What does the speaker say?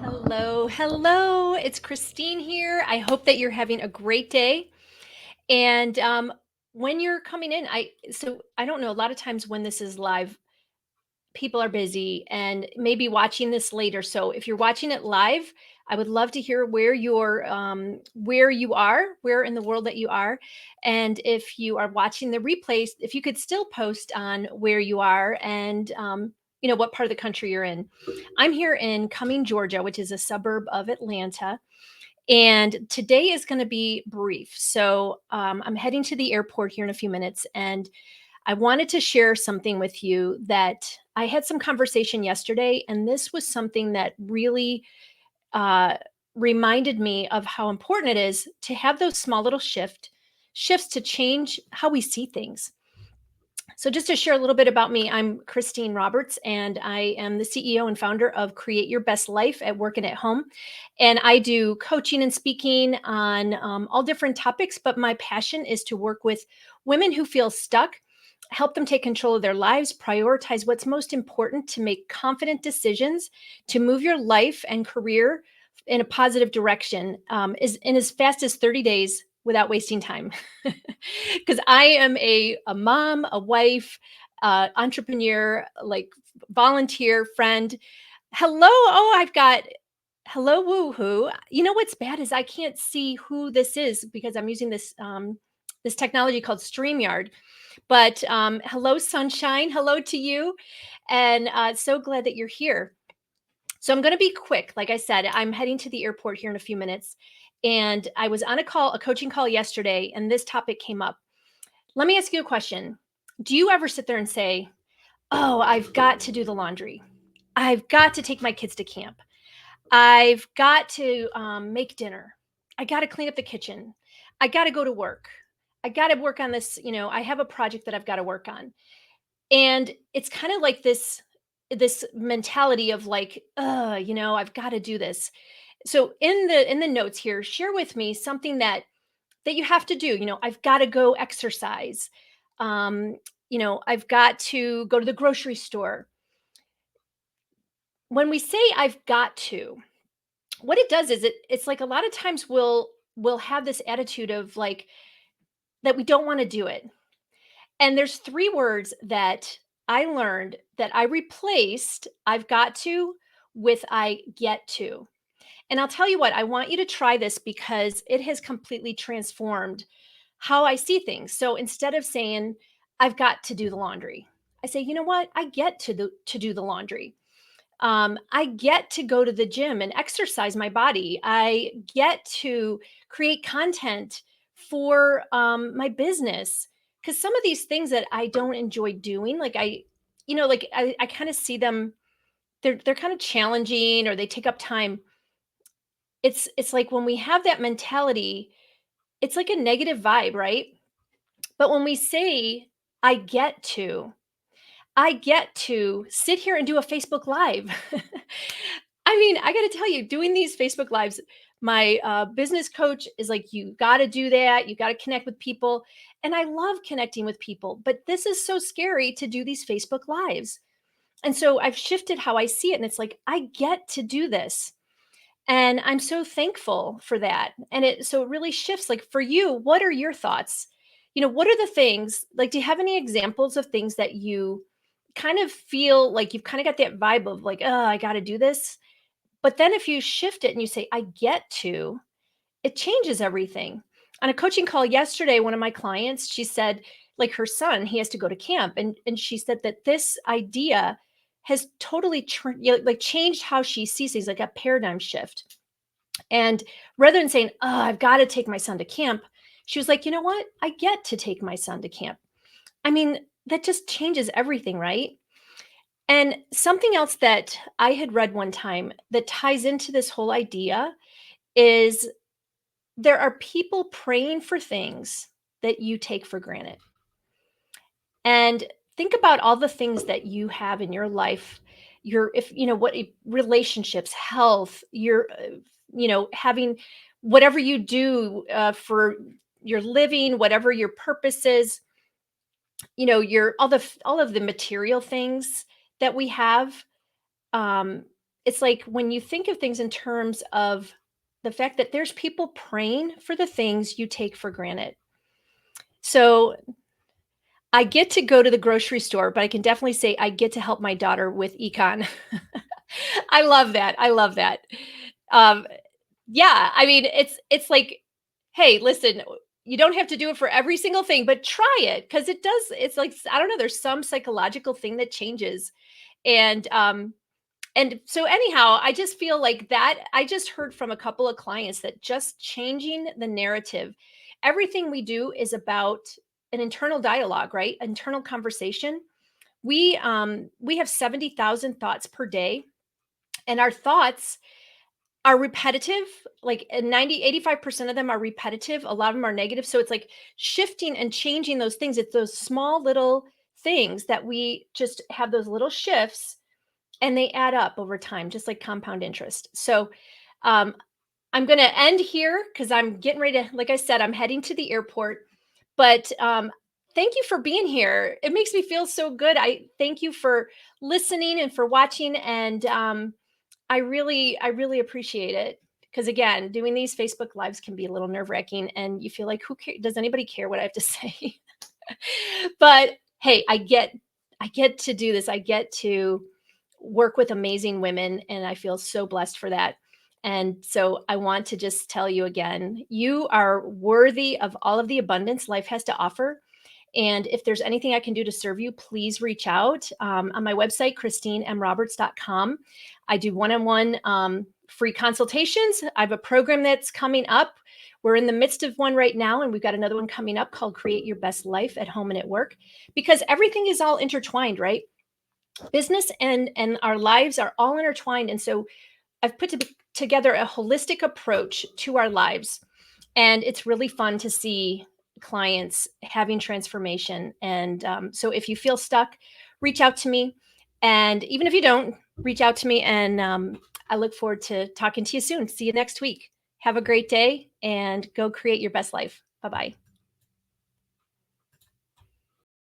Hello, hello. It's Christine here. I hope that you're having a great day. And when you're coming in, I don't know. A lot of times when this is live, people are busy and maybe watching this later. So if you're watching it live, I would love to hear where you are, where in the world that you are, and if you are watching the replays, if you could still post on where you are and what part of the country you're in. I'm here in Cumming, Georgia, which is a suburb of Atlanta. And today is going to be brief. So I'm heading to the airport here in a few minutes, and I wanted to share something with you that I had some conversation yesterday, and this was something that really uh, reminded me of how important it is to have those small little shifts to change how we see things. So, just to share a little bit about me, I'm Christine Roberts, and I am the CEO and founder of Create Your Best Life at Work and at Home. And I do coaching and speaking on all different topics, but my passion is to work with women who feel stuck, help them take control of their lives, prioritize what's most important to make confident decisions, to move your life and career in a positive direction is in as fast as 30 days without wasting time. Because I am a mom, a wife, entrepreneur, like volunteer, friend. Hello. Oh, I've got hello, woohoo. You know what's bad is I can't see who this is because I'm using this technology called StreamYard. But hello, sunshine. Hello to you, and so glad that you're here. So I'm going to be quick. Like I said, I'm heading to the airport here in a few minutes, and I was on a coaching call yesterday, and this topic came up. Let me ask you a question. Do you ever sit there and say, "Oh, I've got to do the laundry. I've got to take my kids to camp. I've got to make dinner. I got to clean up the kitchen. I got to go to work. I got to work on this. I have a project that I've got to work on." And it's kind of like this mentality of like, I've got to do this. So in the notes here, share with me something that you have to do. I've got to go exercise. Um, I've got to go to the grocery store. When we say I've got to, what it does is it's like a lot of times we'll have this attitude of like that we don't want to do it. And there's three words that I learned that I replaced I've got to with I get to. And I'll tell you what, I want you to try this because it has completely transformed how I see things. So instead of saying, I've got to do the laundry, I say, you know what? I get to do the laundry. I get to go to the gym and exercise my body. I get to create content for my business. Because some of these things that I don't enjoy doing, I kind of see them, they're kind of challenging or they take up time. It's like when we have that mentality, it's like a negative vibe, right? But when we say, I get to sit here and do a Facebook Live. I mean, I got to tell you, doing these Facebook Lives, my business coach is like, you got to do that. You got to connect with people. And I love connecting with people, but this is so scary to do these Facebook Lives. And so I've shifted how I see it. And it's like, I get to do this. And I'm so thankful for that. And it really shifts. Like for you, what are your thoughts? What are the things like, do you have any examples of things that you kind of feel like you've kind of got that vibe of like, oh, I got to do this. But then if you shift it and you say, I get to, it changes everything. On a coaching call yesterday, one of my clients, she said, like her son, he has to go to camp. And she said that this idea has totally like changed how she sees things, like a paradigm shift. And rather than saying, oh, I've got to take my son to camp, she was like, you know what? I get to take my son to camp. I mean, that just changes everything, right? And something else that I had read one time that ties into this whole idea is there are people praying for things that you take for granted. And think about all the things that you have in your life, your if you know what relationships, health, your having whatever you do for your living, whatever your purpose is, your all of the material things that we have. um it's like when you think of things in terms of the fact that there's people praying for the things you take for granted. So I get to go to the grocery store, but I can definitely say I get to help my daughter with econ. I love that. I love that. Um, yeah, I mean, it's like, hey, listen, you don't have to do it for every single thing, but try it because it does. It's like I don't know. There's some psychological thing that changes, and so anyhow, I just feel like that. I just heard from a couple of clients that just changing the narrative. Everything we do is about an internal dialogue, right? Internal conversation. We have 70,000 thoughts per day, and our thoughts are repetitive, like 85% of them are repetitive. A lot of them are negative. So it's like shifting and changing those things. It's those small little things that we just have those little shifts and they add up over time, just like compound interest. So um, I'm going to end here because I'm getting ready to, like I said, I'm heading to the airport. But thank you for being here. It makes me feel so good. I thank you for listening and for watching. And I really appreciate it because again, doing these Facebook lives can be a little nerve wracking, and you feel like, who cares? Does anybody care what I have to say? But hey, I get to do this. I get to work with amazing women, and I feel so blessed for that. And so I want to just tell you again, you are worthy of all of the abundance life has to offer. And if there's anything I can do to serve you, please reach out on my website, christinemroberts.com. I do one-on-one free consultations. I have a program that's coming up. We're in the midst of one right now, and we've got another one coming up called Create Your Best Life at Home and at Work, because everything is all intertwined, right? Business and our lives are all intertwined. And so I've put together a holistic approach to our lives. And it's really fun to see clients having transformation. And so if you feel stuck, reach out to me. And even if you don't, reach out to me. And I look forward to talking to you soon. See you next week. Have a great day and go create your best life. Bye bye.